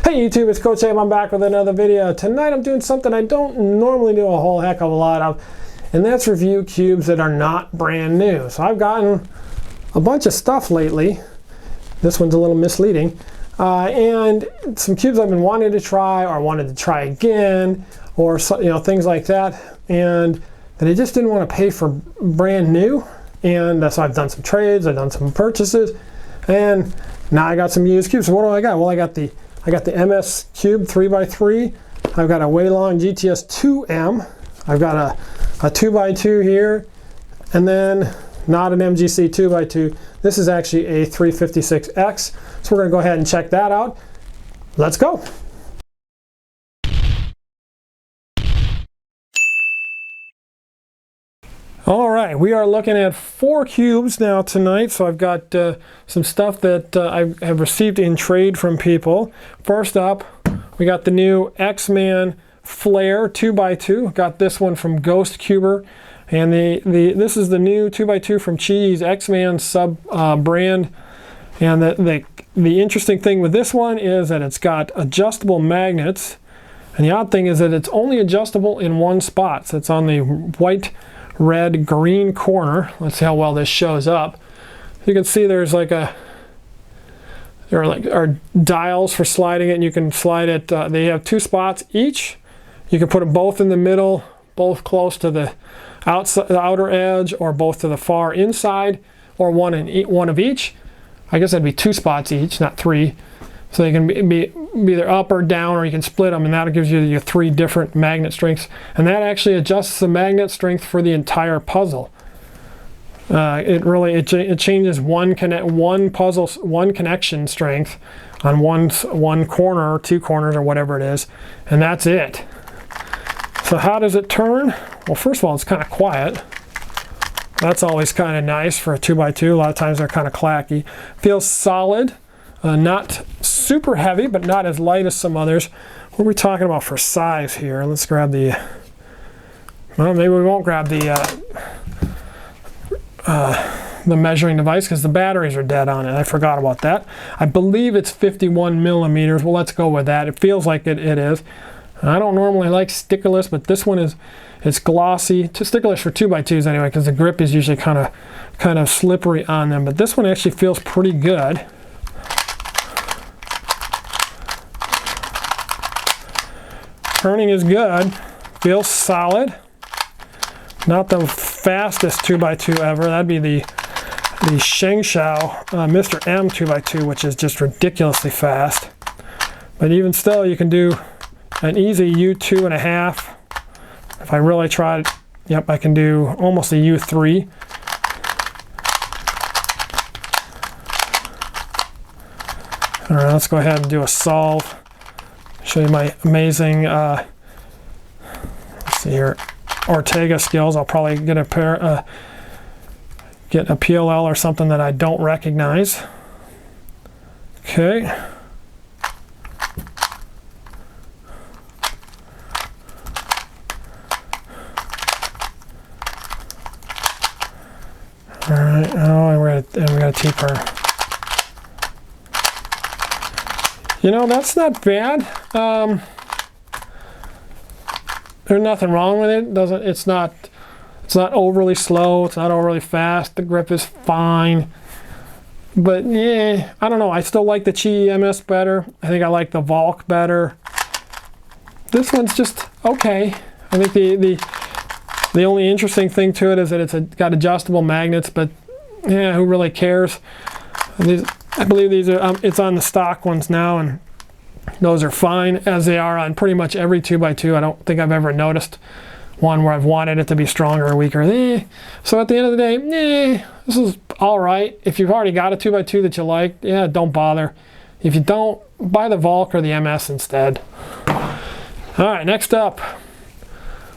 Hey YouTube, it's Coach Abe. I'm back with another video. Tonight I'm doing something I don't normally do a whole heck of a lot of, and that's review cubes that are not brand new. So I've gotten a bunch of stuff lately. This one's a little misleading. And some cubes I've been wanting to try or wanted to try again, or things like that, and that I just didn't want to pay for brand new. And so I've done some trades, I've done some purchases, and now I got some used cubes. So what do I got? Well, I got the MS Cube 3x3. I've got a Waylon GTS2M. I've got a 2x2 here, and then not an MGC 2x2. This is actually a 356X. So we're going to go ahead and check that out. Let's go. All right, we are looking at 4 cubes now tonight. So I've got some stuff that I have received in trade from people. First up, we got the new X-Man Flare 2x2. Got this one from Ghost Cuber. And this is the new 2x2 from Chi's X-Man sub brand. And the interesting thing with this one is that it's got adjustable magnets. And the odd thing is that it's only adjustable in one spot. So it's on the white, red, green corner. Let's see how well this shows up. You can see there are dials for sliding it, and you can slide it. They have 2 spots each. You can put them both in the middle, both close to the outer edge, or both to the far inside, or one of each. I guess that'd be 2 spots each, not 3. So they can be either up or down, or you can split them, and that gives you your 3 different magnet strengths. And that actually adjusts the magnet strength for the entire puzzle. It changes one connection strength on one corner or 2 corners or whatever it is, and that's it. So how does it turn? Well, first of all, it's kind of quiet. That's always kind of nice for a 2x2. A lot of times they're kind of clacky. Feels solid. Not super heavy, but not as light as some others. What are we talking about for size here? Let's grab the... Well, maybe we won't grab the measuring device because the batteries are dead on it. I forgot about that. I believe it's 51 millimeters. Well, let's go with that. It feels like it is. I don't normally like stickerless, but this one it's glossy. Stickerless for 2x2s anyway, because the grip is usually kind of slippery on them. But this one actually feels pretty good. Turning is good, feels solid. Not the fastest 2x2 ever. That'd be the Shengshao Mr. M 2x2, which is just ridiculously fast. But even still, you can do an easy U2.5. If I really tried, yep, I can do almost a U3. All right, let's go ahead and do a solve. Show you my amazing, let's see here, Ortega skills. I'll probably get a PLL or something that I don't recognize. Okay. All right. Oh, we got a T-per. You know, that's not bad. There's nothing wrong with it. It's not overly slow. It's not overly fast. The grip is fine. But yeah, I don't know. I still like the Chi MS better. I think I like the Volk better. This one's just okay. I think the only interesting thing to it is that it's got adjustable magnets. But yeah, who really cares? I believe these are, it's on the stock ones now, and those are fine as they are on pretty much every 2x2. I don't think I've ever noticed one where I've wanted it to be stronger or weaker. So at the end of the day, this is all right. If you've already got a 2x2 that you like, yeah, don't bother. If you don't, buy the Volk or the MS instead. All right, next up,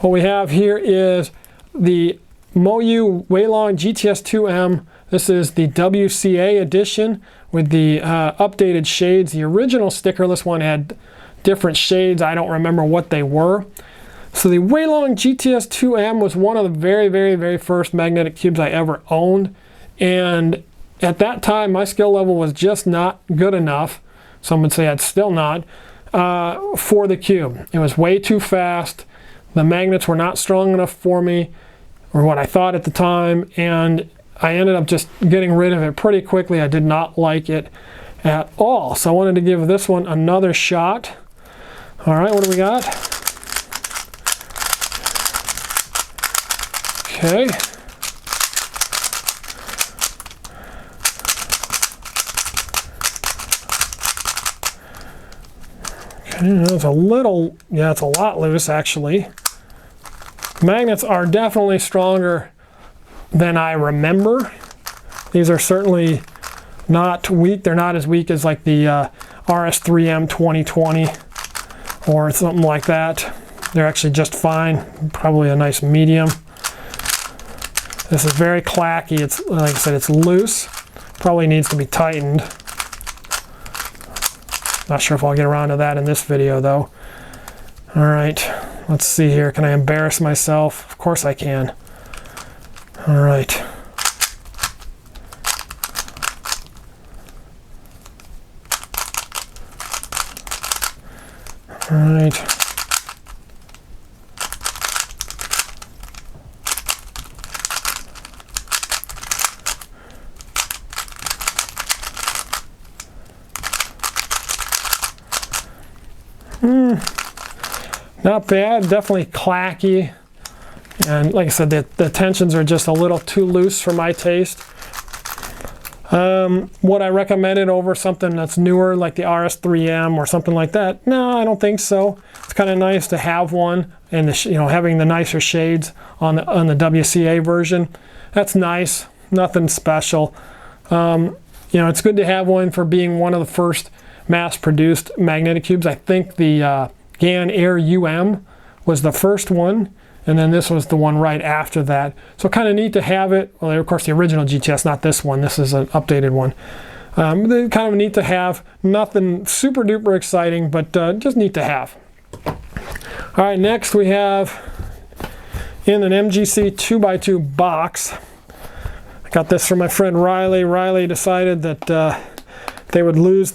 what we have here is the Moyu Waylon GTS2M. This is the WCA edition with the updated shades. The original stickerless one had different shades. I don't remember what they were. So the Waylon GTS2M was one of the very, very, very first magnetic cubes I ever owned. And at that time, my skill level was just not good enough. Some would say it's still not. for the cube. It was way too fast. The magnets were not strong enough for me, or what I thought at the time, and I ended up just getting rid of it pretty quickly. I did not like it at all. So I wanted to give this one another shot. All right, what do we got? Okay. It's a little, yeah, it's a lot loose actually. Magnets are definitely stronger than I remember. These are certainly not weak. They're not as weak as like the RS3M 2020 or something like that. They're actually just fine. Probably a nice medium. This is very clacky. It's, like I said, it's loose. Probably needs to be tightened. Not sure if I'll get around to that in this video though. All right, let's see here. Can I embarrass myself? Of course I can. All right. All right. Not bad, definitely clacky, and like I said, the tensions are just a little too loose for my taste. Would I recommend it over something that's newer like the RS3M or something like that? No, I don't think so. It's kind of nice to have one, and having the nicer shades on the WCA version. That's nice, nothing special. It's good to have one for being one of the first mass-produced magnetic cubes. I think the Gan X was the first one, and then this was the one right after that. So kind of neat to have it. Well, of course, the original GTS, not this one. This is an updated one. Kind of neat to have. Nothing super duper exciting, but just neat to have. All right, next we have in an MGC 2x2 box. I got this from my friend Riley. Riley decided that they would lose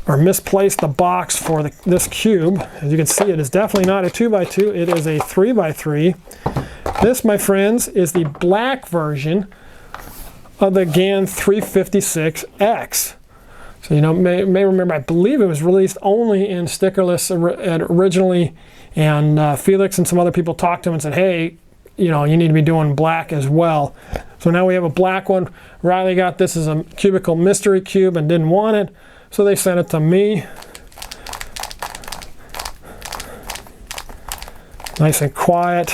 or misplace the box for this cube. As you can see, it is definitely not a 2x2, it is a 3x3. This, my friends, is the black version of the Gan 356X. So you may remember, I believe it was released only in stickerless originally, and Felix and some other people talked to him and said, hey, you need to be doing black as well. So now we have a black one. Riley got this as a cubicle mystery cube and didn't want it, so they sent it to me. Nice and quiet.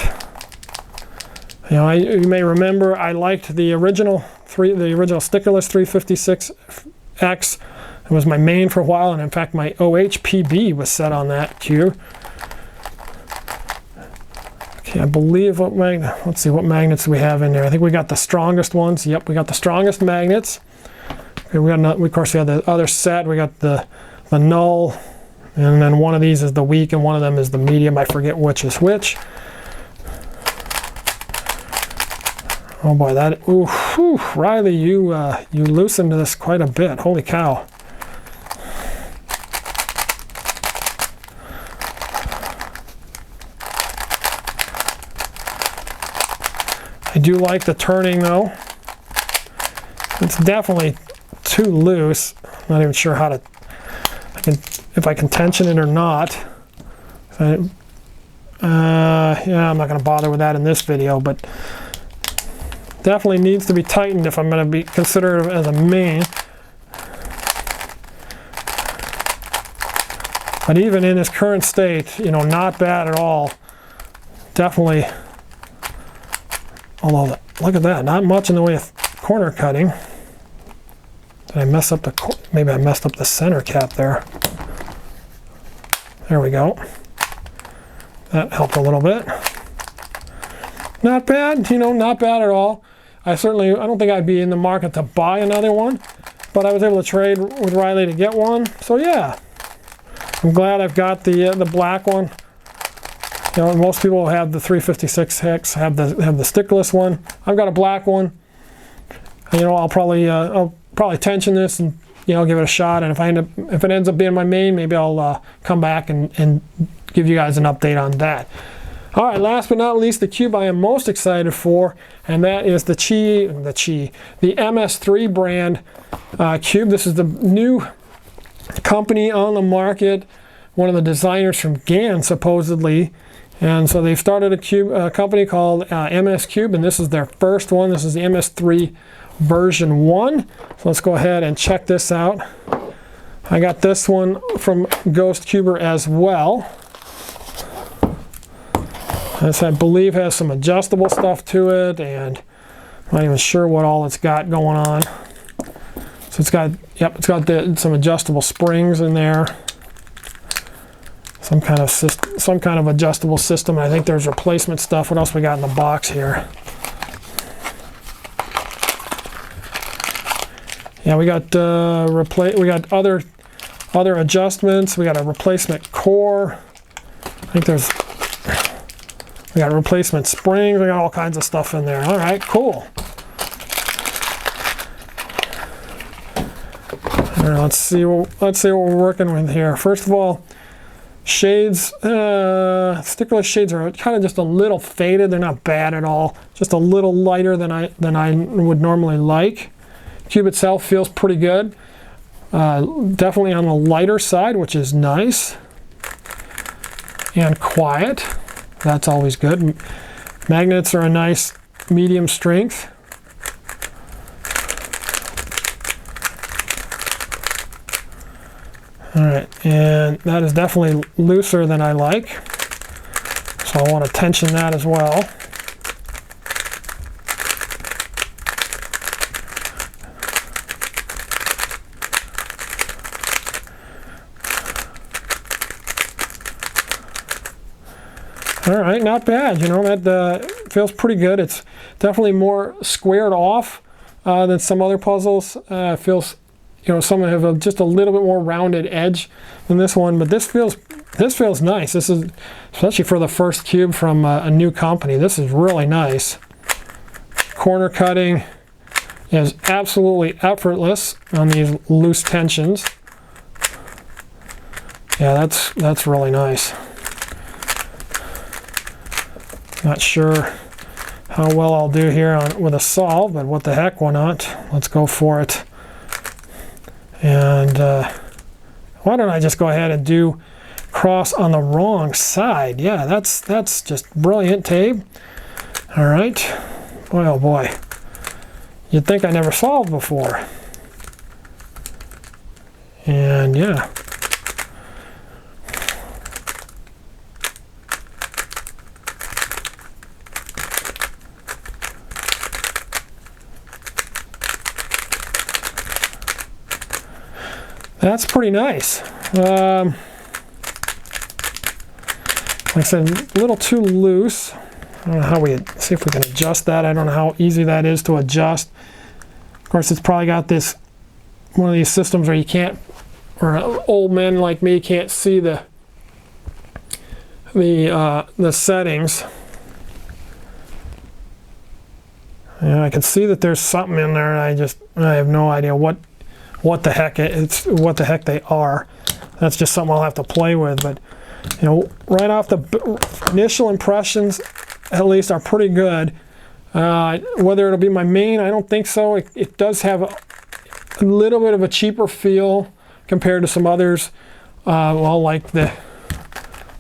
You may remember I liked the original stickerless 356X. It was my main for a while, and in fact my OHPB was set on that cube. Okay, I believe let's see what magnets we have in there. I think we got the strongest ones. Yep, we got the strongest magnets. Okay, of course we have the other set. We got the null, and then one of these is the weak, and one of them is the medium. I forget which is which. Oh boy, Riley, you loosened this quite a bit. Holy cow! I do like the turning though. It's definitely too loose. I'm not even sure how to, if I can tension it or not. Yeah, I'm not going to bother with that in this video, but definitely needs to be tightened if I'm going to be considered as a main. But even in its current state, not bad at all. Definitely. Although, look at that, not much in the way of corner cutting. Did I mess up maybe I messed up the center cap there. There we go. That helped a little bit. Not bad, not bad at all. I don't think I'd be in the market to buy another one, but I was able to trade with Riley to get one. So yeah, I'm glad I've got the black one. Most people have the 356X, have the stickless one. I've got a black one. I'll probably tension this and give it a shot. And if it ends up being my main, maybe I'll come back and give you guys an update on that. All right, last but not least, the cube I am most excited for, and that is the MS3 brand cube. This is the new company on the market, one of the designers from Gan, supposedly. And so they've started a company called MS Cube, and this is their first one. This is the MS3 version 1. So let's go ahead and check this out. I got this one from Ghost Cuber as well. This, I believe, has some adjustable stuff to it, and I'm not even sure what all it's got going on. So it's got, yep, it's got some adjustable springs in there, some kind of adjustable system. I think there's replacement stuff. What else we got in the box here? Yeah, we got other adjustments. We got a replacement core. I think we got replacement springs. We got all kinds of stuff in there. All right, cool. All right, let's see what we're working with here. First of all, shades. Stickerless shades are kind of just a little faded. They're not bad at all. Just a little lighter than I would normally like. Cube itself feels pretty good. Definitely on the lighter side, which is nice. And quiet. That's always good. Magnets are a nice medium strength. All right, and that is definitely looser than I like. So I want to tension that as well. All right, not bad. That feels pretty good. It's definitely more squared off than some other puzzles. Feels, some have just a little bit more rounded edge than this one, but this feels nice. This is, especially for the first cube from a new company, this is really nice. Corner cutting is absolutely effortless on these loose tensions. Yeah, that's really nice. Not sure how well I'll do here with a solve, but what the heck, why not? Let's go for it. And why don't I just go ahead and do cross on the wrong side? Yeah, that's just brilliant tape. All right. Boy, oh boy. You'd think I never solved before. And yeah. That's pretty nice. Like I said, a little too loose. I don't know how see if we can adjust that. I don't know how easy that is to adjust. Of course, it's probably got one of these systems where you can't, or old men like me can't see the settings. Yeah, I can see that there's something in there. I have no idea what the heck they are. That's just something I'll have to play with. But right off the initial impressions, at least, are pretty good. Whether it'll be my main, I don't think so. It does have a little bit of a cheaper feel compared to some others. Well, like the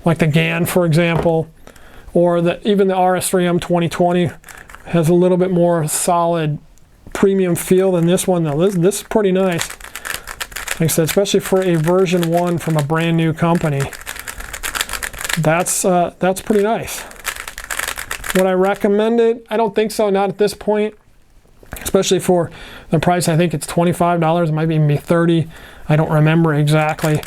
Gan, for example, or even the RS3M 2020 has a little bit more solid premium feel than this one. Though this is pretty nice. Like I said, especially for a version 1 from a brand new company. That's pretty nice. Would I recommend it? I don't think so, not at this point. Especially for the price. I think it's $25. It might even be $30. I don't remember exactly.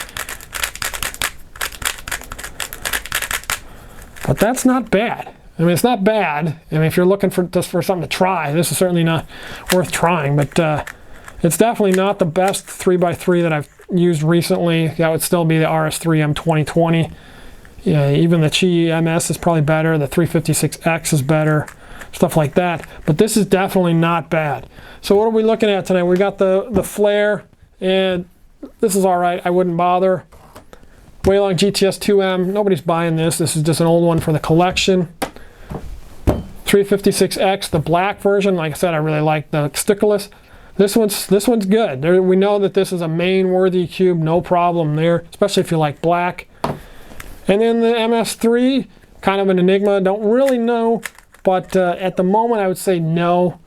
But that's not bad. I mean, it's not bad. I mean, if you're looking just for something to try, this is certainly not worth trying. But it's definitely not the best 3x3 that I've used recently. That would still be the RS3M 2020. Yeah, even the Qi MS is probably better. The 356X is better. Stuff like that. But this is definitely not bad. So what are we looking at tonight? We got the flare and this is all right. I wouldn't bother. Waylon GTS2M, nobody's buying this. This is just an old one for the collection. 356X, the black version. Like I said, I really like the stickerless. This one's good. We know that this is a main worthy cube, no problem there, especially if you like black. And then the MS3, kind of an enigma. Don't really know, but at the moment I would say no.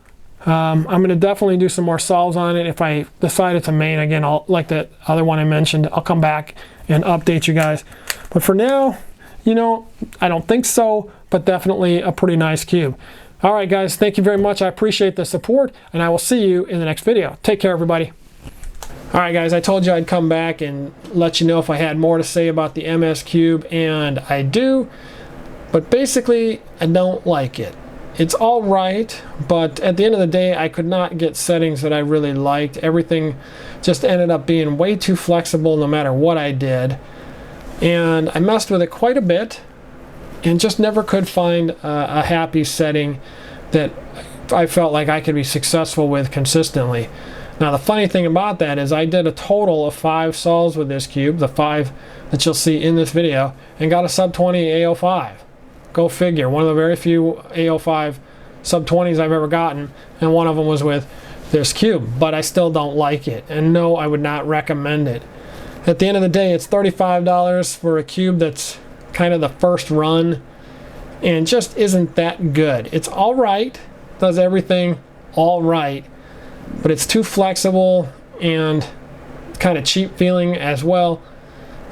I'm going to definitely do some more solves on it. If I decide it's a main, again, I'll, like the other one I mentioned, I'll come back and update you guys. But for now, you know, I don't think so, but definitely a pretty nice cube. All right, guys, thank you very much. I appreciate the support, and I will see you in the next video. Take care, everybody. All right, guys, I told you I'd come back and let you know if I had more to say about the MS Cube, and I do, but basically, I don't like it. It's all right, but at the end of the day, I could not get settings that I really liked. Everything just ended up being way too flexible no matter what I did. And I messed with it quite a bit and just never could find a happy setting that I felt like I could be successful with consistently. Now, the funny thing about that is I did a total of 5 solves with this cube, the 5 that you'll see in this video, and got a sub 20 A05. Go figure, one of the very few A05 sub 20s I've ever gotten, and one of them was with this cube, but I still don't like it, and no, I would not recommend it. At the end of the day, it's $35 for a cube that's kind of the first run and just isn't that good. It's all right, does everything all right, but it's too flexible and kind of cheap feeling as well.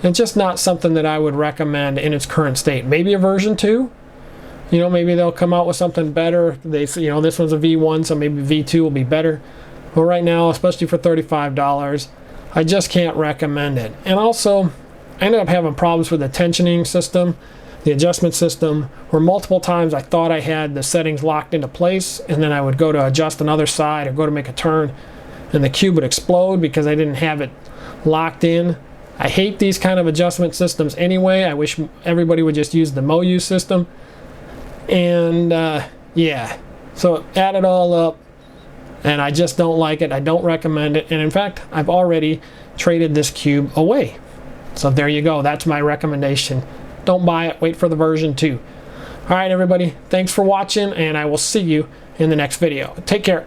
And just not something that I would recommend in its current state. Maybe a version 2. You know, maybe they'll come out with something better. You know, this one's a V1, so maybe V2 will be better. But right now, especially for $35, I just can't recommend it. And also, I ended up having problems with the tensioning system, the adjustment system, where multiple times I thought I had the settings locked into place, and then I would go to adjust another side or go to make a turn, and the cube would explode because I didn't have it locked in. I hate these kind of adjustment systems anyway. I wish everybody would just use the MoU system. And yeah, so add it all up, and I just don't like it. I don't recommend it. And in fact, I've already traded this cube away. So there you go. That's my recommendation. Don't buy it. Wait for the version 2. All right, everybody. Thanks for watching, and I will see you in the next video. Take care.